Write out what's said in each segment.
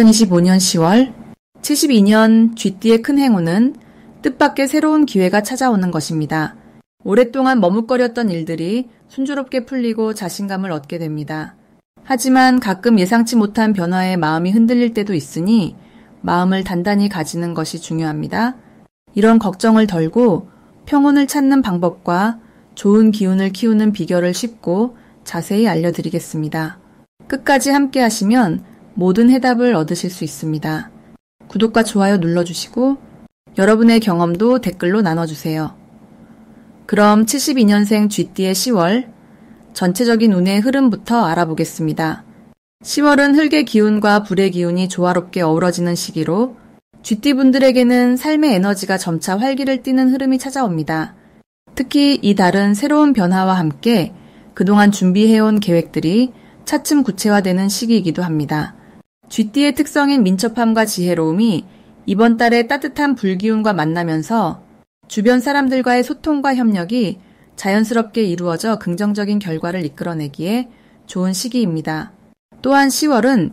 2025년 10월 72년 쥐띠의 큰 행운은 뜻밖의 새로운 기회가 찾아오는 것입니다. 오랫동안 머뭇거렸던 일들이 순조롭게 풀리고 자신감을 얻게 됩니다. 하지만 가끔 예상치 못한 변화에 마음이 흔들릴 때도 있으니 마음을 단단히 가지는 것이 중요합니다. 이런 걱정을 덜고 평온을 찾는 방법과 좋은 기운을 키우는 비결을 쉽고 자세히 알려드리겠습니다. 끝까지 함께 하시면 모든 해답을 얻으실 수 있습니다. 구독과 좋아요 눌러주시고 여러분의 경험도 댓글로 나눠주세요. 그럼 72년생 쥐띠의 10월 전체적인 운의 흐름부터 알아보겠습니다. 10월은 흙의 기운과 불의 기운이 조화롭게 어우러지는 시기로 쥐띠분들에게는 삶의 에너지가 점차 활기를 띠는 흐름이 찾아옵니다. 특히 이 달은 새로운 변화와 함께 그동안 준비해온 계획들이 차츰 구체화되는 시기이기도 합니다. 쥐띠의 특성인 민첩함과 지혜로움이 이번 달에 따뜻한 불기운과 만나면서 주변 사람들과의 소통과 협력이 자연스럽게 이루어져 긍정적인 결과를 이끌어내기에 좋은 시기입니다. 또한 10월은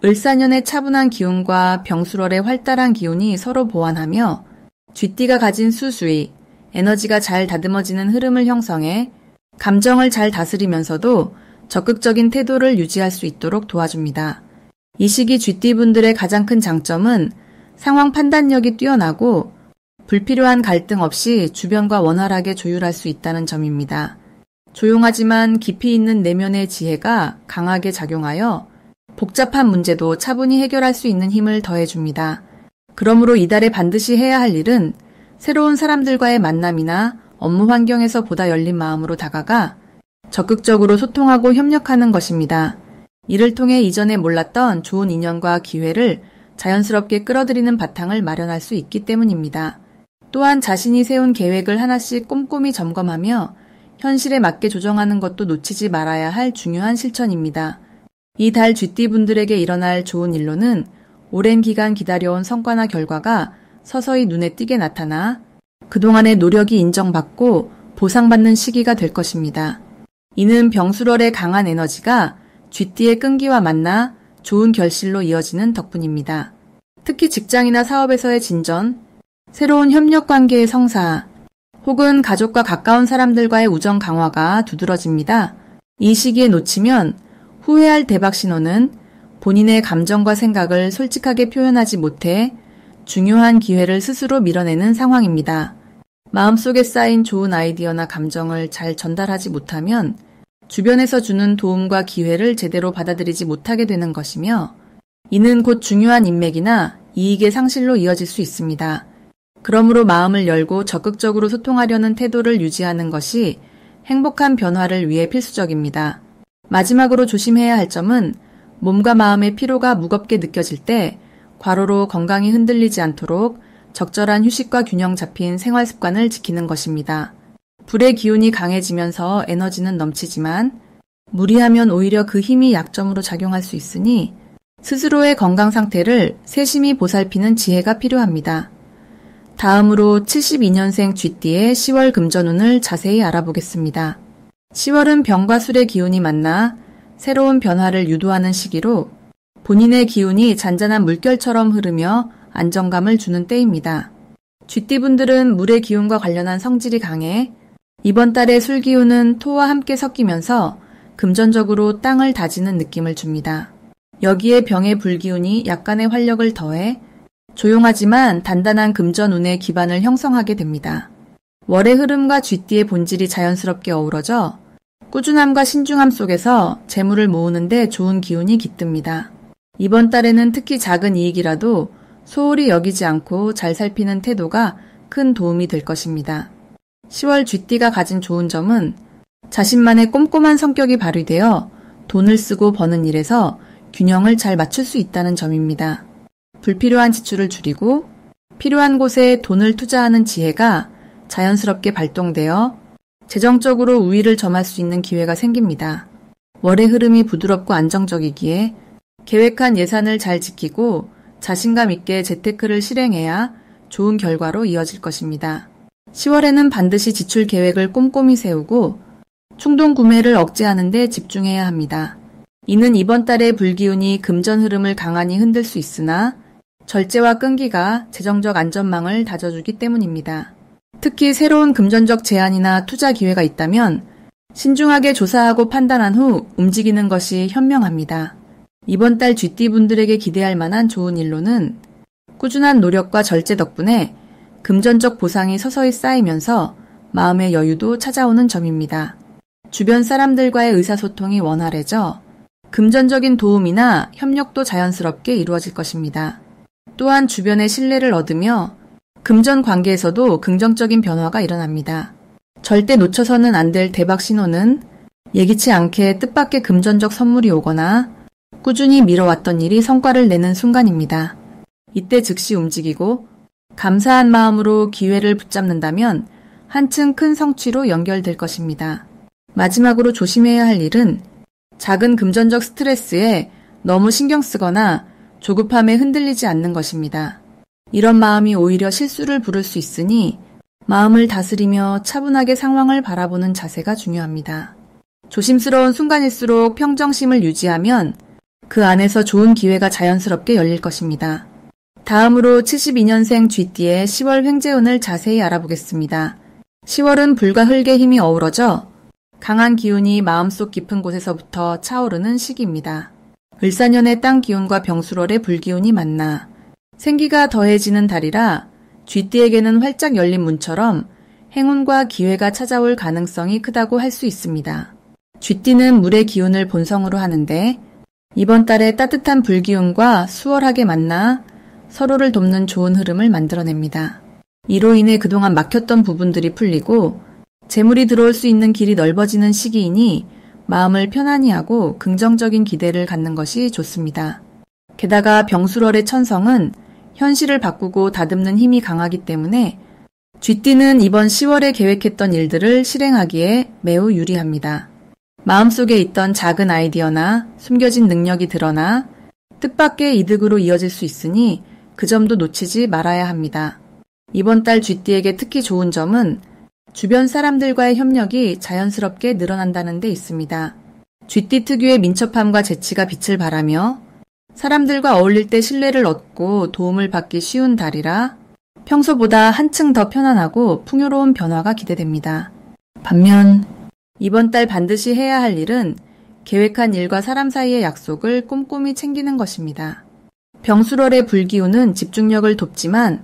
을사년의 차분한 기운과 병술월의 활달한 기운이 서로 보완하며 쥐띠가 가진 수수의, 에너지가 잘 다듬어지는 흐름을 형성해 감정을 잘 다스리면서도 적극적인 태도를 유지할 수 있도록 도와줍니다. 이 시기 쥐띠분들의 가장 큰 장점은 상황 판단력이 뛰어나고 불필요한 갈등 없이 주변과 원활하게 조율할 수 있다는 점입니다. 조용하지만 깊이 있는 내면의 지혜가 강하게 작용하여 복잡한 문제도 차분히 해결할 수 있는 힘을 더해줍니다. 그러므로 이달에 반드시 해야 할 일은 새로운 사람들과의 만남이나 업무 환경에서 보다 열린 마음으로 다가가 적극적으로 소통하고 협력하는 것입니다. 이를 통해 이전에 몰랐던 좋은 인연과 기회를 자연스럽게 끌어들이는 바탕을 마련할 수 있기 때문입니다. 또한 자신이 세운 계획을 하나씩 꼼꼼히 점검하며 현실에 맞게 조정하는 것도 놓치지 말아야 할 중요한 실천입니다. 이 달 쥐띠분들에게 일어날 좋은 일로는 오랜 기간 기다려온 성과나 결과가 서서히 눈에 띄게 나타나 그동안의 노력이 인정받고 보상받는 시기가 될 것입니다. 이는 병술월의 강한 에너지가 쥐띠의 끈기와 만나 좋은 결실로 이어지는 덕분입니다. 특히 직장이나 사업에서의 진전, 새로운 협력 관계의 성사, 혹은 가족과 가까운 사람들과의 우정 강화가 두드러집니다. 이 시기에 놓치면 후회할 대박 신호는 본인의 감정과 생각을 솔직하게 표현하지 못해 중요한 기회를 스스로 밀어내는 상황입니다. 마음속에 쌓인 좋은 아이디어나 감정을 잘 전달하지 못하면 주변에서 주는 도움과 기회를 제대로 받아들이지 못하게 되는 것이며 이는 곧 중요한 인맥이나 이익의 상실로 이어질 수 있습니다. 그러므로 마음을 열고 적극적으로 소통하려는 태도를 유지하는 것이 행복한 변화를 위해 필수적입니다. 마지막으로 조심해야 할 점은 몸과 마음의 피로가 무겁게 느껴질 때 과로로 건강이 흔들리지 않도록 적절한 휴식과 균형 잡힌 생활 습관을 지키는 것입니다. 불의 기운이 강해지면서 에너지는 넘치지만 무리하면 오히려 그 힘이 약점으로 작용할 수 있으니 스스로의 건강 상태를 세심히 보살피는 지혜가 필요합니다. 다음으로 72년생 쥐띠의 10월 금전운을 자세히 알아보겠습니다. 10월은 병과 술의 기운이 만나 새로운 변화를 유도하는 시기로 본인의 기운이 잔잔한 물결처럼 흐르며 안정감을 주는 때입니다. 쥐띠분들은 물의 기운과 관련한 성질이 강해 이번 달의 술 기운은 토와 함께 섞이면서 금전적으로 땅을 다지는 느낌을 줍니다. 여기에 병의 불기운이 약간의 활력을 더해 조용하지만 단단한 금전운의 기반을 형성하게 됩니다. 월의 흐름과 쥐띠의 본질이 자연스럽게 어우러져 꾸준함과 신중함 속에서 재물을 모으는 데 좋은 기운이 깃듭니다. 이번 달에는 특히 작은 이익이라도 소홀히 여기지 않고 잘 살피는 태도가 큰 도움이 될 것입니다. 10월 쥐띠가 가진 좋은 점은 자신만의 꼼꼼한 성격이 발휘되어 돈을 쓰고 버는 일에서 균형을 잘 맞출 수 있다는 점입니다. 불필요한 지출을 줄이고 필요한 곳에 돈을 투자하는 지혜가 자연스럽게 발동되어 재정적으로 우위를 점할 수 있는 기회가 생깁니다. 월의 흐름이 부드럽고 안정적이기에 계획한 예산을 잘 지키고 자신감 있게 재테크를 실행해야 좋은 결과로 이어질 것입니다. 10월에는 반드시 지출 계획을 꼼꼼히 세우고 충동 구매를 억제하는 데 집중해야 합니다. 이는 이번 달의 불기운이 금전 흐름을 강하니 흔들 수 있으나 절제와 끈기가 재정적 안전망을 다져주기 때문입니다. 특히 새로운 금전적 제안이나 투자 기회가 있다면 신중하게 조사하고 판단한 후 움직이는 것이 현명합니다. 이번 달 쥐띠분들에게 기대할 만한 좋은 일로는 꾸준한 노력과 절제 덕분에 금전적 보상이 서서히 쌓이면서 마음의 여유도 찾아오는 점입니다. 주변 사람들과의 의사소통이 원활해져 금전적인 도움이나 협력도 자연스럽게 이루어질 것입니다. 또한 주변의 신뢰를 얻으며 금전 관계에서도 긍정적인 변화가 일어납니다. 절대 놓쳐서는 안 될 대박 신호는 예기치 않게 뜻밖의 금전적 선물이 오거나 꾸준히 미뤄왔던 일이 성과를 내는 순간입니다. 이때 즉시 움직이고 감사한 마음으로 기회를 붙잡는다면 한층 큰 성취로 연결될 것입니다. 마지막으로 조심해야 할 일은 작은 금전적 스트레스에 너무 신경 쓰거나 조급함에 흔들리지 않는 것입니다. 이런 마음이 오히려 실수를 부를 수 있으니 마음을 다스리며 차분하게 상황을 바라보는 자세가 중요합니다. 조심스러운 순간일수록 평정심을 유지하면 그 안에서 좋은 기회가 자연스럽게 열릴 것입니다. 다음으로 72년생 쥐띠의 10월 횡재운을 자세히 알아보겠습니다. 10월은 불과 흙의 힘이 어우러져 강한 기운이 마음속 깊은 곳에서부터 차오르는 시기입니다. 을사년의 땅 기운과 병술월의 불기운이 만나 생기가 더해지는 달이라 쥐띠에게는 활짝 열린 문처럼 행운과 기회가 찾아올 가능성이 크다고 할 수 있습니다. 쥐띠는 물의 기운을 본성으로 하는데 이번 달에 따뜻한 불기운과 수월하게 만나 서로를 돕는 좋은 흐름을 만들어냅니다. 이로 인해 그동안 막혔던 부분들이 풀리고 재물이 들어올 수 있는 길이 넓어지는 시기이니 마음을 편안히 하고 긍정적인 기대를 갖는 것이 좋습니다. 게다가 병술월의 천성은 현실을 바꾸고 다듬는 힘이 강하기 때문에 쥐띠는 이번 10월에 계획했던 일들을 실행하기에 매우 유리합니다. 마음속에 있던 작은 아이디어나 숨겨진 능력이 드러나 뜻밖의 이득으로 이어질 수 있으니 그 점도 놓치지 말아야 합니다. 이번 달 쥐띠에게 특히 좋은 점은 주변 사람들과의 협력이 자연스럽게 늘어난다는 데 있습니다. 쥐띠 특유의 민첩함과 재치가 빛을 발하며 사람들과 어울릴 때 신뢰를 얻고 도움을 받기 쉬운 달이라 평소보다 한층 더 편안하고 풍요로운 변화가 기대됩니다. 반면 이번 달 반드시 해야 할 일은 계획한 일과 사람 사이의 약속을 꼼꼼히 챙기는 것입니다. 병술월의 불기운은 집중력을 돕지만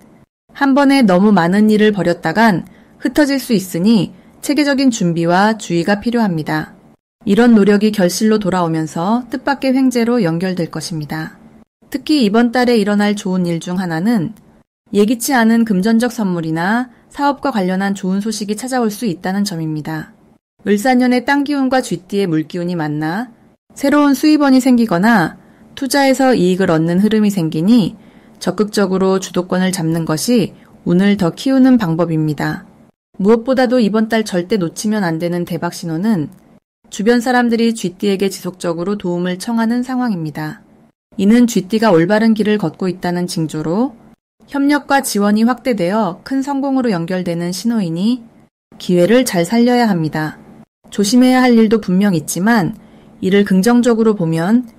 한 번에 너무 많은 일을 벌였다간 흩어질 수 있으니 체계적인 준비와 주의가 필요합니다. 이런 노력이 결실로 돌아오면서 뜻밖의 횡재로 연결될 것입니다. 특히 이번 달에 일어날 좋은 일 중 하나는 예기치 않은 금전적 선물이나 사업과 관련한 좋은 소식이 찾아올 수 있다는 점입니다. 을사년의 땅 기운과 쥐띠의 물 기운이 만나 새로운 수입원이 생기거나 투자에서 이익을 얻는 흐름이 생기니 적극적으로 주도권을 잡는 것이 운을 더 키우는 방법입니다. 무엇보다도 이번 달 절대 놓치면 안 되는 대박 신호는 주변 사람들이 쥐띠에게 지속적으로 도움을 청하는 상황입니다. 이는 쥐띠가 올바른 길을 걷고 있다는 징조로 협력과 지원이 확대되어 큰 성공으로 연결되는 신호이니 기회를 잘 살려야 합니다. 조심해야 할 일도 분명 있지만 이를 긍정적으로 보면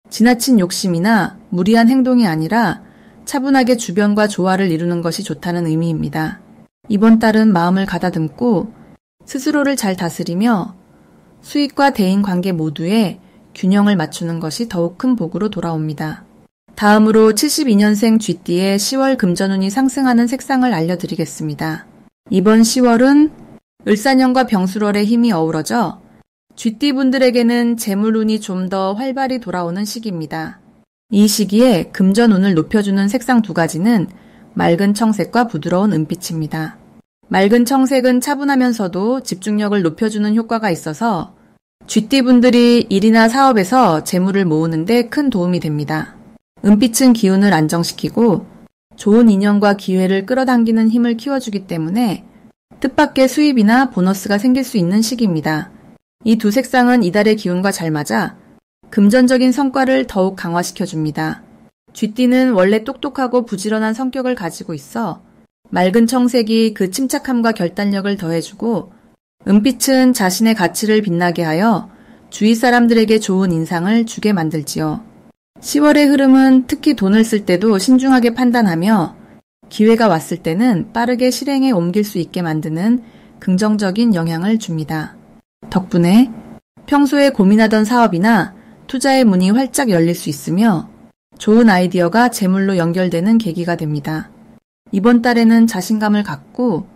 지나친 욕심이나 무리한 행동이 아니라 차분하게 주변과 조화를 이루는 것이 좋다는 의미입니다. 이번 달은 마음을 가다듬고 스스로를 잘 다스리며 수익과 대인관계 모두에 균형을 맞추는 것이 더욱 큰 복으로 돌아옵니다. 다음으로 72년생 쥐띠의 10월 금전운이 상승하는 색상을 알려드리겠습니다. 이번 10월은 을사년과 병술월의 힘이 어우러져 쥐띠분들에게는 재물운이 좀 더 활발히 돌아오는 시기입니다. 이 시기에 금전운을 높여주는 색상 두 가지는 맑은 청색과 부드러운 은빛입니다. 맑은 청색은 차분하면서도 집중력을 높여주는 효과가 있어서 쥐띠분들이 일이나 사업에서 재물을 모으는데 큰 도움이 됩니다. 은빛은 기운을 안정시키고 좋은 인연과 기회를 끌어당기는 힘을 키워주기 때문에 뜻밖의 수입이나 보너스가 생길 수 있는 시기입니다. 이 두 색상은 이달의 기운과 잘 맞아 금전적인 성과를 더욱 강화시켜줍니다. 쥐띠는 원래 똑똑하고 부지런한 성격을 가지고 있어 맑은 청색이 그 침착함과 결단력을 더해주고 은빛은 자신의 가치를 빛나게 하여 주위 사람들에게 좋은 인상을 주게 만들지요. 10월의 흐름은 특히 돈을 쓸 때도 신중하게 판단하며 기회가 왔을 때는 빠르게 실행에 옮길 수 있게 만드는 긍정적인 영향을 줍니다. 덕분에 평소에 고민하던 사업이나 투자의 문이 활짝 열릴 수 있으며 좋은 아이디어가 재물로 연결되는 계기가 됩니다. 이번 달에는 자신감을 갖고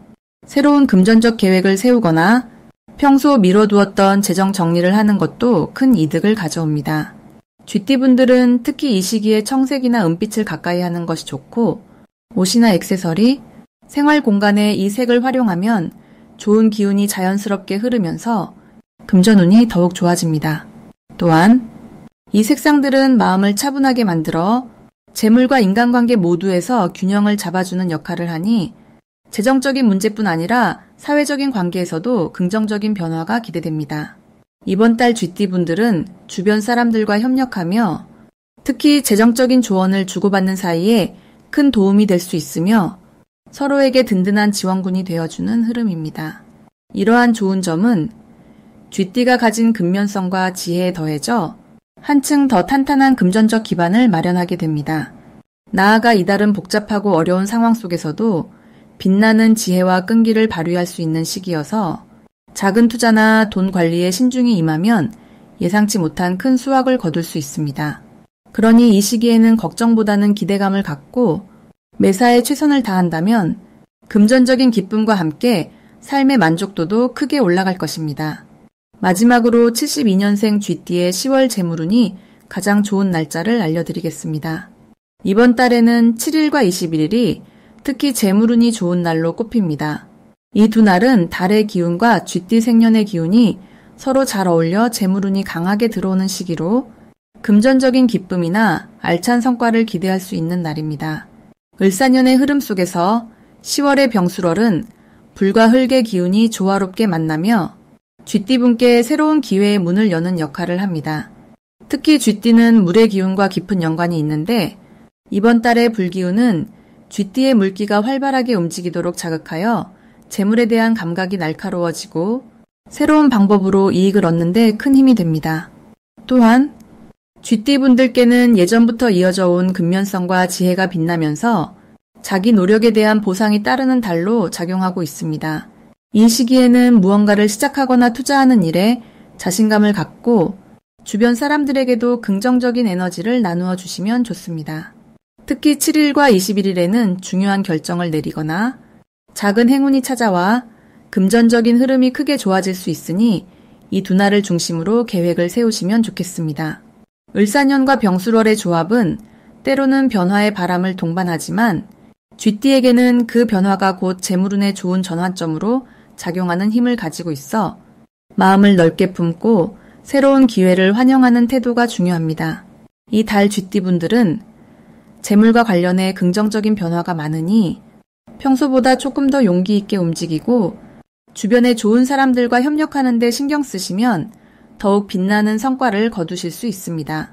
새로운 금전적 계획을 세우거나 평소 미뤄두었던 재정 정리를 하는 것도 큰 이득을 가져옵니다. 쥐띠분들은 특히 이 시기에 청색이나 은빛을 가까이 하는 것이 좋고 옷이나 액세서리, 생활 공간에 이 색을 활용하면 좋은 기운이 자연스럽게 흐르면서 금전운이 더욱 좋아집니다. 또한 이 색상들은 마음을 차분하게 만들어 재물과 인간관계 모두에서 균형을 잡아주는 역할을 하니 재정적인 문제뿐 아니라 사회적인 관계에서도 긍정적인 변화가 기대됩니다. 이번 달 쥐띠분들은 주변 사람들과 협력하며 특히 재정적인 조언을 주고받는 사이에 큰 도움이 될 수 있으며 서로에게 든든한 지원군이 되어주는 흐름입니다. 이러한 좋은 점은 쥐띠가 가진 근면성과 지혜에 더해져 한층 더 탄탄한 금전적 기반을 마련하게 됩니다. 나아가 이달은 복잡하고 어려운 상황 속에서도 빛나는 지혜와 끈기를 발휘할 수 있는 시기여서 작은 투자나 돈 관리에 신중히 임하면 예상치 못한 큰 수확을 거둘 수 있습니다. 그러니 이 시기에는 걱정보다는 기대감을 갖고 매사에 최선을 다한다면 금전적인 기쁨과 함께 삶의 만족도도 크게 올라갈 것입니다. 마지막으로 72년생 쥐띠의 10월 재물운이 가장 좋은 날짜를 알려드리겠습니다. 이번 달에는 7일과 21일이 특히 재물운이 좋은 날로 꼽힙니다. 이 두 날은 달의 기운과 쥐띠 생년의 기운이 서로 잘 어울려 재물운이 강하게 들어오는 시기로 금전적인 기쁨이나 알찬 성과를 기대할 수 있는 날입니다. 을사년의 흐름 속에서 10월의 병술월은 불과 흙의 기운이 조화롭게 만나며 쥐띠분께 새로운 기회의 문을 여는 역할을 합니다. 특히 쥐띠는 물의 기운과 깊은 연관이 있는데 이번 달의 불기운은 쥐띠의 물기가 활발하게 움직이도록 자극하여 재물에 대한 감각이 날카로워지고 새로운 방법으로 이익을 얻는 데 큰 힘이 됩니다. 또한 쥐띠분들께는 예전부터 이어져 온 근면성과 지혜가 빛나면서 자기 노력에 대한 보상이 따르는 달로 작용하고 있습니다. 이 시기에는 무언가를 시작하거나 투자하는 일에 자신감을 갖고 주변 사람들에게도 긍정적인 에너지를 나누어 주시면 좋습니다. 특히 7일과 21일에는 중요한 결정을 내리거나 작은 행운이 찾아와 금전적인 흐름이 크게 좋아질 수 있으니 이 두 날을 중심으로 계획을 세우시면 좋겠습니다. 을사년과 병술월의 조합은 때로는 변화의 바람을 동반하지만 쥐띠에게는 그 변화가 곧 재물운의 좋은 전환점으로 작용하는 힘을 가지고 있어 마음을 넓게 품고 새로운 기회를 환영하는 태도가 중요합니다. 이 달 쥐띠분들은 재물과 관련해 긍정적인 변화가 많으니 평소보다 조금 더 용기 있게 움직이고 주변에 좋은 사람들과 협력하는 데 신경 쓰시면 더욱 빛나는 성과를 거두실 수 있습니다.